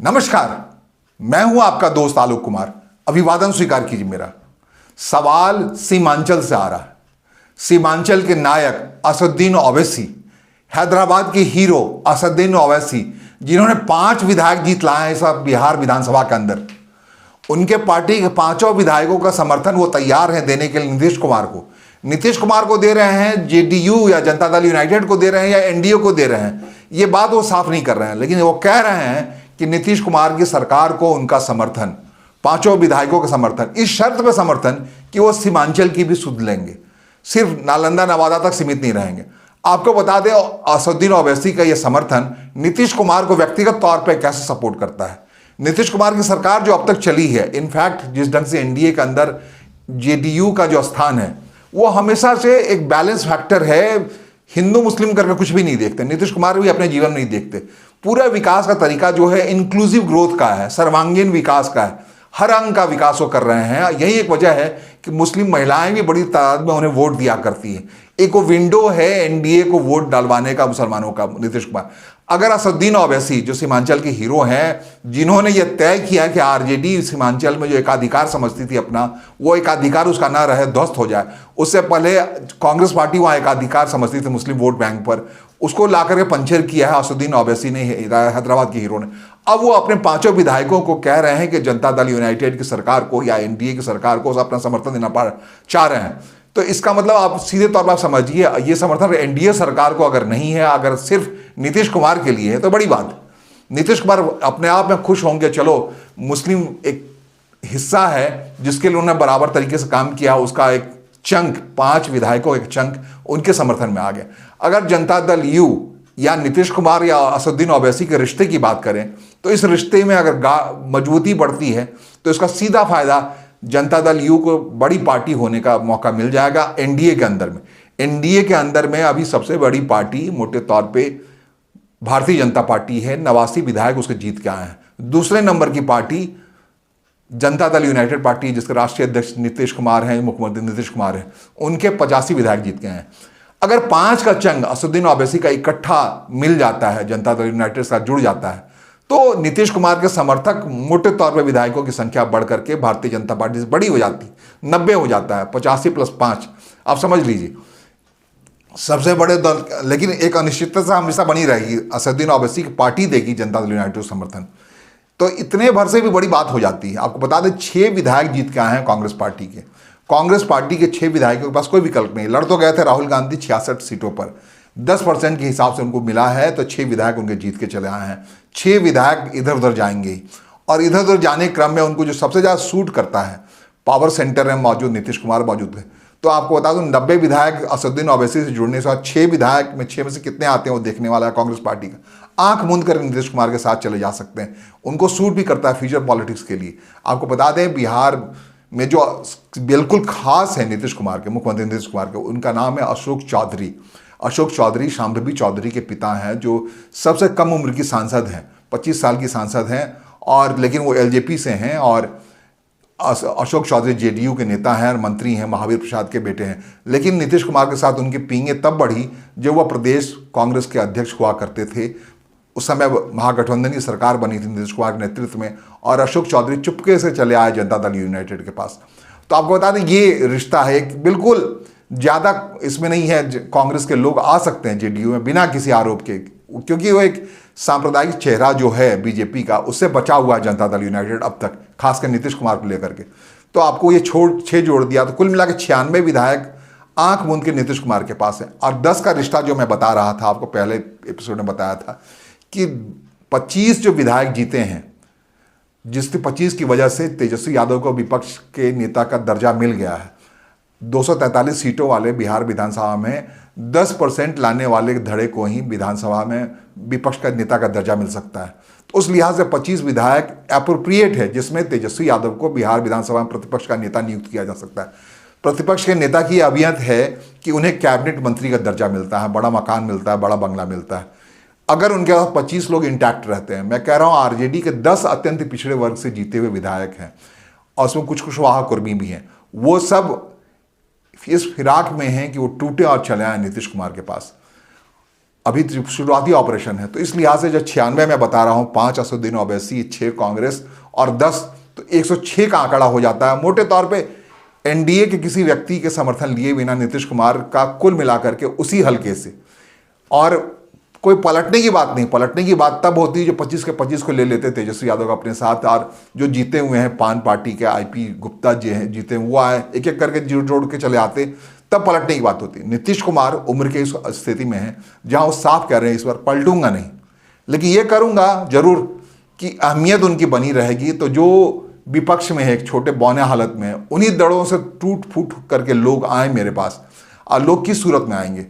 नमस्कार, मैं हूं आपका दोस्त आलोक कुमार। अभिवादन स्वीकार कीजिए मेरा। सवाल सीमांचल से आ रहा है। सीमांचल के नायक असदुद्दीन ओवैसी, हैदराबाद के हीरो असदुद्दीन ओवैसी, जिन्होंने 5 विधायक जीत लाए हैं सब बिहार विधानसभा के अंदर, उनके पार्टी के 5 विधायकों का समर्थन वो तैयार हैं देने के लिए नीतीश कुमार को। नीतीश कुमार को दे रहे हैं, जेडीयू या जनता दल यूनाइटेड को दे रहे हैं या एनडीए को दे रहे हैं, ये बात वो साफ नहीं कर रहे हैं, लेकिन वो कह रहे हैं कि नीतीश कुमार की सरकार को उनका समर्थन, 5 विधायकों का समर्थन, इस शर्त पर समर्थन कि वो सीमांचल की भी सुध लेंगे, सिर्फ नालंदा नवादा तक सीमित नहीं रहेंगे। आपको बता दें, असदुद्दीन ओवैसी का यह समर्थन नीतीश कुमार को व्यक्तिगत तौर पर कैसे सपोर्ट करता है। नीतीश कुमार की सरकार जो अब तक चली है, इनफैक्ट जिस ढंग से एनडीए के अंदर जेडीयू का जो स्थान है, वो हमेशा से एक बैलेंस फैक्टर है। हिंदू मुस्लिम करके कुछ भी नहीं देखते, नीतीश कुमार भी अपने जीवन में नहीं देखते। पूरा विकास का तरीका जो है इंक्लूसिव ग्रोथ का है, सर्वांगीण विकास का है, हर अंग का विकास वो कर रहे हैं। यही एक वजह है कि मुस्लिम महिलाएं भी बड़ी तादाद में उन्हें वोट दिया करती हैं। एक वो विंडो है एनडीए को वोट डालवाने का मुसलमानों का, नीतीश कुमार। अगर असदुद्दीन ओवैसी जो सीमांचल के हीरो हैं, जिन्होंने ये तय किया कि आरजेडी सीमांचल में जो एकाधिकार समझती थी अपना, वो एकाधिकार उसका ना रहे, ध्वस्त हो जाए। उससे पहले कांग्रेस पार्टी वहाँ एकाधिकार समझती थी मुस्लिम वोट बैंक पर, उसको ला करके पंचर किया है असदुद्दीन ओवैसी ने, हैदराबाद के हीरो ने। अब वो अपने 5 विधायकों को कह रहे हैं कि जनता दल यूनाइटेड की सरकार को या एनडीए की सरकार को अपना समर्थन देना चाह रहे हैं। तो इसका मतलब आप सीधे तौर पर आप समझिए, ये समर्थन एनडीए सरकार को अगर नहीं है, अगर सिर्फ नीतीश कुमार के लिए है, तो बड़ी बात। नीतीश कुमार अपने आप में खुश होंगे, चलो मुस्लिम एक हिस्सा है जिसके लिए उन्होंने बराबर तरीके से काम किया, उसका एक चंक, 5 विधायकों एक चंक उनके समर्थन में आ गया। अगर जनता दल यू या नीतीश कुमार या असदुद्दीन ओवैसी के रिश्ते की बात करें, तो इस रिश्ते में अगर मजबूती बढ़ती है तो इसका सीधा फायदा जनता दल यू को बड़ी पार्टी होने का मौका मिल जाएगा एनडीए के अंदर में। एनडीए के अंदर में अभी सबसे बड़ी पार्टी मोटे तौर पे भारतीय जनता पार्टी है, 89 विधायक उसके जीत के आए हैं। दूसरे नंबर की party Janata Dal United party, जिसके राष्ट्रीय अध्यक्ष नीतीश कुमार हैं, मुख्यमंत्री नीतीश कुमार हैं, उनके 85 विधायक जीत गए हैं। अगर 5 का चंग असदुद्दीन ओवैसी का इकट्ठा मिल जाता है, जनता दल यूनाइटेड के साथ जुड़ जाता है, तो नीतीश कुमार के समर्थक मोटे तौर पर विधायकों की संख्या बढ़ करके भारतीय जनता पार्टी से बड़ी हो जाती, 90 हो जाता है, 85 + 5, आप समझ लीजिए सबसे बड़े दल। लेकिन एक अनिश्चितता हमेशा बनी रहेगी, असदुद्दीन ओवैसी की पार्टी देगी जनता दल यूनाइटेड को समर्थन, तो इतने भर से भी बड़ी बात हो जाती है। आपको बता दें 6 विधायक जीत के आए हैं कांग्रेस पार्टी के। कांग्रेस पार्टी के 6 विधायकों के पास कोई विकल्प नहीं। लड़ तो गए थे राहुल गांधी 66 सीटों पर, 10% के हिसाब से उनको मिला है, तो 6 विधायक उनके जीत के चले आए हैं। 6 विधायक इधर उधर जाएंगे, और इधर उधर जाने के क्रम में उनको जो सबसे ज़्यादा सूट करता है, पावर सेंटर में मौजूद नीतीश कुमार मौजूद है। तो आपको बता दूं 90 विधायक असदुद्दीन ओवैसी से जुड़ने से, 6 विधायक में 6 में से कितने आते हैं वो देखने वाला है कांग्रेस पार्टी का। आंख मूंद कर नीतीश कुमार के साथ चले जा सकते हैं, उनको सूट भी करता है फ्यूचर पॉलिटिक्स के लिए। आपको बता दें बिहार में जो बिल्कुल खास है नीतीश कुमार के, मुख्यमंत्री नीतीश कुमार के, उनका नाम है अशोक चौधरी। अशोक चौधरी शांभवी चौधरी के पिता हैं, जो सबसे कम उम्र की सांसद हैं, 25 साल की सांसद हैं, और लेकिन वो एलजेपी से हैं। और अशोक चौधरी जेडीयू के नेता हैं और मंत्री हैं, महावीर प्रसाद के बेटे हैं। लेकिन नीतीश कुमार के साथ उनकी पींगे तब बढ़ी जब वह प्रदेश कांग्रेस के अध्यक्ष हुआ करते थे। उस समय महागठबंधन की सरकार बनी थी नीतीश कुमार के नेतृत्व में, और अशोक चौधरी चुपके से चले आए जनता दल यूनाइटेड के पास। तो आपको बता दें ये रिश्ता है, बिल्कुल ज़्यादा इसमें नहीं है। कांग्रेस के लोग आ सकते हैं जेडीयू में बिना किसी आरोप के, क्योंकि वो एक सांप्रदायिक चेहरा जो है बीजेपी का, उससे बचा हुआ है जनता दल यूनाइटेड अब तक, खासकर नीतीश कुमार को लेकर के। तो आपको ये 6 जोड़ दिया, तो कुल मिला के 96 विधायक आंख मूंद के नीतीश कुमार के पास है। और 10 का रिश्ता जो मैं बता रहा था आपको, पहले एपिसोड में बताया था कि 25 जो विधायक जीते हैं, जिसके 25 की वजह से तेजस्वी यादव को विपक्ष के नेता का दर्जा मिल गया है। 243 सीटों वाले बिहार विधानसभा में 10% लाने वाले धड़े को ही विधानसभा में विपक्ष का नेता का दर्जा मिल सकता है। तो उस लिहाज से 25 विधायक एप्रोप्रिएट है, जिसमें तेजस्वी यादव को बिहार विधानसभा में प्रतिपक्ष का नेता नियुक्त किया जा सकता है। प्रतिपक्ष के नेता की अहमियत है कि उन्हें कैबिनेट मंत्री का दर्जा मिलता है, बड़ा मकान मिलता है, बड़ा बंगला मिलता है। अगर उनके पास 25 लोग इंटैक्ट रहते हैं, मैं कह रहा हूँ आरजेडी के 10 अत्यंत पिछड़े वर्ग से जीते हुए विधायक हैं, और उसमें कुछ कुशवाहा कुर्मी भी हैं, वो सब इस फिराक में हैं कि वो टूटे और चले आए नीतीश कुमार के पास। अभी शुरुआती ऑपरेशन है। तो इस लिहाज से जो 96 में बता रहा हूं, 5 असदुद्दीन ओवैसी, 6 कांग्रेस और 10, तो 106 का आंकड़ा हो जाता है। मोटे तौर पे एनडीए के किसी व्यक्ति के समर्थन लिए बिना नीतीश कुमार का कुल मिलाकर के उसी हल्के से, और कोई पलटने की बात नहीं। पलटने की बात तब होती है जो 25 के 25 को ले लेते तेजस्वी यादव का अपने साथ, और जो जीते हुए हैं पान पार्टी के आईपी गुप्ता जी हैं, जीते वो आए, एक एक करके जोड़ के चले आते, तब पलटने की बात होती है। नीतीश कुमार उम्र के इस स्थिति में है जहां वो साफ कह रहे हैं इस बार पलटूंगा नहीं, लेकिन ये करूंगा जरूर कि अहमियत उनकी बनी रहेगी। तो जो विपक्ष में है, एक छोटे बौने हालत में है, उन्हीं दड़ों से टूट फूट करके लोग आए मेरे पास। और लोग किस सूरत में आएंगे?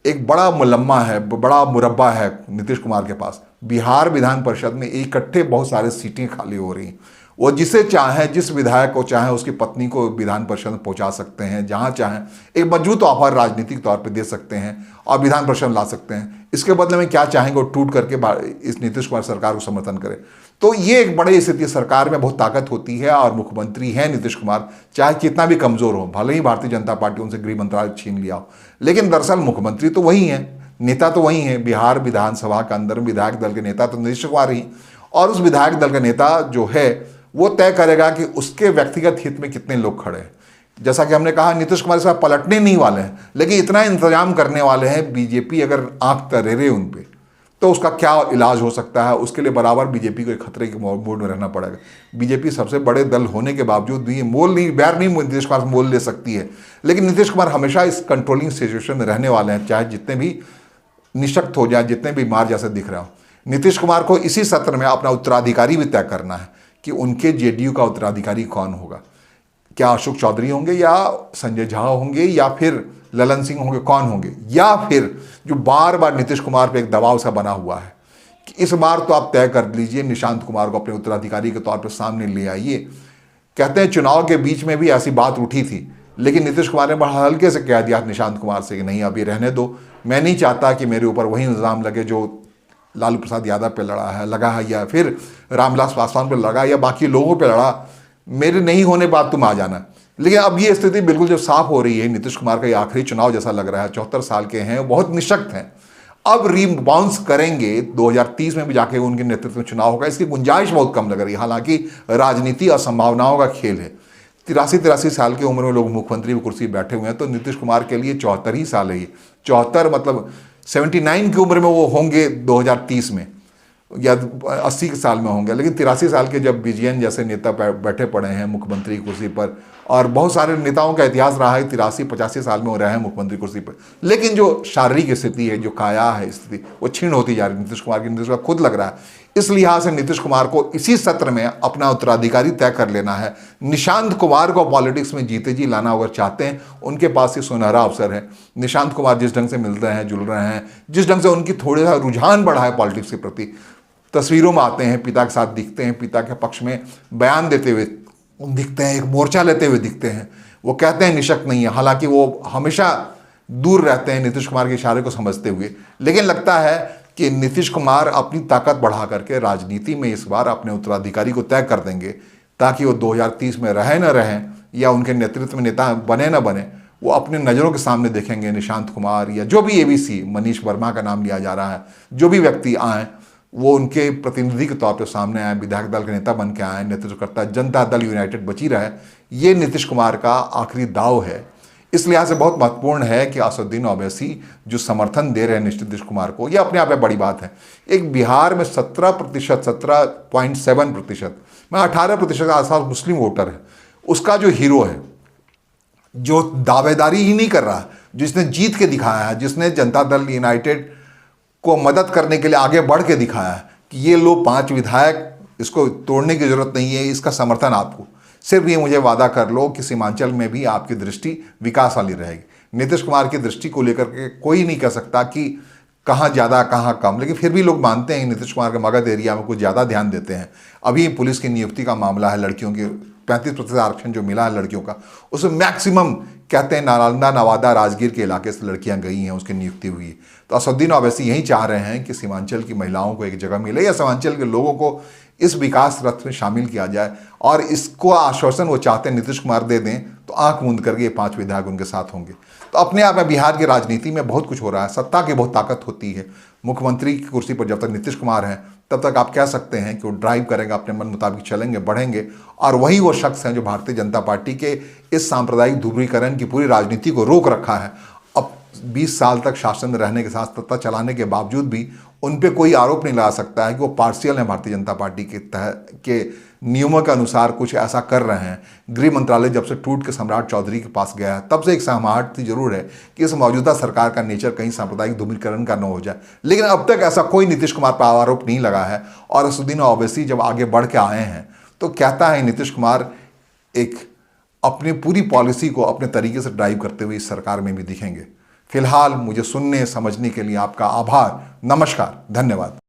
एक बड़ा मुलम्मा है, बड़ा मुरब्बा है नीतीश कुमार के पास। बिहार विधान परिषद में इकट्ठे बहुत सारे सीटें खाली हो रही हैं। वो जिसे चाहें, जिस विधायक को चाहें, उसकी पत्नी को विधान परिषद में पहुंचा सकते हैं, जहां चाहें एक मजबूत ऑफर राजनीतिक तौर पे दे सकते हैं और विधान परिषद में ला सकते हैं। इसके बदले में क्या चाहेंगे? वो टूट करके इस नीतीश कुमार सरकार को समर्थन करें। तो ये एक बड़ी स्थिति, सरकार में बहुत ताकत होती है और मुख्यमंत्री हैं नीतीश कुमार, चाहे कितना भी कमजोर हो, भले ही भारतीय जनता पार्टी उनसे गृह मंत्रालय छीन लिया हो, लेकिन दरअसल मुख्यमंत्री तो वही हैं, नेता तो वही हैं। बिहार विधानसभा के अंदर विधायक दल के नेता तो नीतीश कुमार ही, और उस विधायक दल का नेता जो है वो तय करेगा कि उसके व्यक्तिगत हित में कितने लोग खड़े हैं। जैसा कि हमने कहा, नीतीश कुमार साहब पलटने नहीं वाले हैं, लेकिन इतना इंतजाम करने वाले हैं, बीजेपी अगर आंख तरेरे उन पे तो उसका क्या इलाज हो सकता है। उसके लिए बराबर बीजेपी को एक खतरे के मोड में रहना पड़ेगा। बीजेपी सबसे बड़े दल होने के बावजूद भी बैर नहीं नीतीश कुमार मोल ले सकती है, लेकिन नीतीश कुमार हमेशा इस कंट्रोलिंग सिचुएशन में रहने वाले हैं, चाहे जितने भी निशक्त हो जाए, जितने भी मार जैसे दिख रहा हो। नीतीश कुमार को इसी सत्र में अपना उत्तराधिकारी भी तय करना है कि उनके जेडीयू का उत्तराधिकारी कौन होगा। क्या अशोक चौधरी होंगे, या संजय झा होंगे, या फिर ललन सिंह होंगे, कौन होंगे? या फिर जो बार बार नीतीश कुमार पे एक दबाव सा बना हुआ है कि इस बार तो आप तय कर लीजिए, निशांत कुमार को अपने उत्तराधिकारी के तौर पर सामने ले आइए। कहते हैं चुनाव के बीच में भी ऐसी बात उठी थी, लेकिन नीतीश कुमार ने बड़ा हल्के से कह दिया निशांत कुमार से कि नहीं, अभी रहने दो, मैं नहीं चाहता कि मेरे ऊपर वही इल्ज़ाम लगे जो लालू प्रसाद यादव पे लगा है, या फिर रामविलास पासवान पे लगा, या बाकी लोगों पे लड़ा, मेरे नहीं होने बाद तुम आ जाना। लेकिन अब ये स्थिति बिल्कुल जब साफ हो रही है, नीतीश कुमार का ये आखिरी चुनाव जैसा लग रहा है, 74 साल के हैं, बहुत निशक्त हैं, अब रिबाउंस करेंगे, 2030 में भी जाके उनके नेतृत्व में चुनाव होगा, इसकी गुंजाइश बहुत कम लग रही है। हालांकि राजनीति और संभावनाओं का खेल है। 83 साल की उम्र में लोग मुख्यमंत्री की कुर्सी बैठे हुए हैं, तो नीतीश कुमार के लिए 74 ही साल है ये। 74 मतलब 79 की उम्र में वो होंगे 2030 में, या 80 के साल में होंगे। लेकिन 83 साल के जब विजयन जैसे नेता बैठे पड़े हैं मुख्यमंत्री की कुर्सी पर, और बहुत सारे नेताओं का इतिहास रहा है 83-85 साल में वो रहे हैं मुख्यमंत्री कुर्सी पर, लेकिन जो शारीरिक स्थिति है, जो काया है स्थिति, वो क्षीण होती जा रही है नीतीश कुमार की। नीतीश कुमार खुद लग रहा है। इस लिहाज से नीतीश कुमार को इसी सत्र में अपना उत्तराधिकारी तय कर लेना है। निशांत कुमार को पॉलिटिक्स में जीते जी लाना अगर चाहते हैं, उनके पास ये सुनहरा अवसर है। निशांत कुमार जिस ढंग से मिल रहे हैं, जुल रहे हैं, जिस ढंग से उनकी थोड़ा सा रुझान बढ़ा है पॉलिटिक्स के प्रति, तस्वीरों में आते हैं, पिता के साथ दिखते हैं, पिता के पक्ष में बयान देते हुए दिखते हैं, एक मोर्चा लेते हुए दिखते हैं। वो कहते हैं निशक्त नहीं है, हालांकि वो हमेशा दूर रहते हैं नीतीश कुमार के इशारे को समझते हुए। लेकिन लगता है कि नीतीश कुमार अपनी ताकत बढ़ा करके राजनीति में इस बार अपने उत्तराधिकारी को तय कर देंगे, ताकि वो 2030 में रहे न रहें, या उनके नेतृत्व में नेता बने न बने, वो अपने नज़रों के सामने देखेंगे निशांत कुमार, या जो भी एबीसी, मनीष वर्मा का नाम लिया जा रहा है, जो भी व्यक्ति आए वो उनके प्रतिनिधि के तौर पर सामने आए, विधायक दल के नेता बन के आए, नेतृत्व करता जनता दल यूनाइटेड बची रहे। ये नीतीश कुमार का आखिरी दाव है। इस लिहाज से बहुत महत्वपूर्ण है कि असदुद्दीन ओवैसी जो समर्थन दे रहे हैं नीतीश कुमार को, ये अपने आप में बड़ी बात है। एक बिहार में 17%, 17.7%, मैं 18% के आसपास मुस्लिम वोटर है, उसका जो हीरो है, जो दावेदारी ही नहीं कर रहा, जिसने जीत के दिखाया है, जिसने जनता दल यूनाइटेड को मदद करने के लिए आगे बढ़ के दिखाया है कि ये लो 5 विधायक, इसको तोड़ने की जरूरत नहीं है, इसका समर्थन आपको, सिर्फ ये मुझे वादा कर लो कि सीमांचल में भी आपकी दृष्टि विकास वाली रहेगी। नीतीश कुमार की दृष्टि को लेकर के कोई नहीं कह सकता कि कहाँ ज़्यादा कहाँ कम, लेकिन फिर भी लोग मानते हैं नीतीश कुमार के मगध एरिया में कुछ ज़्यादा ध्यान देते हैं। अभी पुलिस की नियुक्ति का मामला है, लड़कियों की 35% आरक्षण जो मिला है लड़कियों का, उसमें मैक्सिमम कहते हैं नालंदा, नवादा, राजगीर के इलाके से लड़कियां गई हैं, उसकी नियुक्ति हुई है। तो असदुद्दीन ओवैसी यही चाह रहे हैं कि सीमांचल की महिलाओं को एक जगह मिले, या सीमांचल के लोगों को इस विकास रथ में शामिल किया जाए। और इसको आश्वासन वो चाहते हैं नीतीश कुमार दे दें तो आंख मूंद करके ये 5 विधायक उनके साथ होंगे। तो अपने आप में बिहार की राजनीति में बहुत कुछ हो रहा है। सत्ता की बहुत ताकत होती है। मुख्यमंत्री की कुर्सी पर जब तक नीतीश कुमार हैं तब तक आप कह सकते हैं कि वो ड्राइव करेंगे, अपने मन मुताबिक चलेंगे, बढ़ेंगे। और वही वो शख्स हैं जो भारतीय जनता पार्टी के इस सांप्रदायिक ध्रुवीकरण की पूरी राजनीति को रोक रखा है। अब 20 साल तक शासन में रहने के साथ सत्ता चलाने के बावजूद भी उन पे कोई आरोप नहीं लगा सकता है कि वो पार्शियल हैं भारतीय जनता पार्टी के नियमों के अनुसार कुछ ऐसा कर रहे हैं। गृह मंत्रालय जब से टूट के सम्राट चौधरी के पास गया है तब से एक सहमाहट थी जरूर है कि इस मौजूदा सरकार का नेचर कहीं सांप्रदायिक ध्रुवीकरण का न हो जाए, लेकिन अब तक ऐसा कोई नीतीश कुमार पर आरोप नहीं लगा है। और असदुद्दीन ओवैसी जब आगे बढ़ के आए हैं तो कहता है नीतीश कुमार एक अपनी पूरी पॉलिसी को अपने तरीके से ड्राइव करते हुए इस सरकार में भी दिखेंगे। फिलहाल मुझे सुनने समझने के लिए आपका आभार। नमस्कार, धन्यवाद।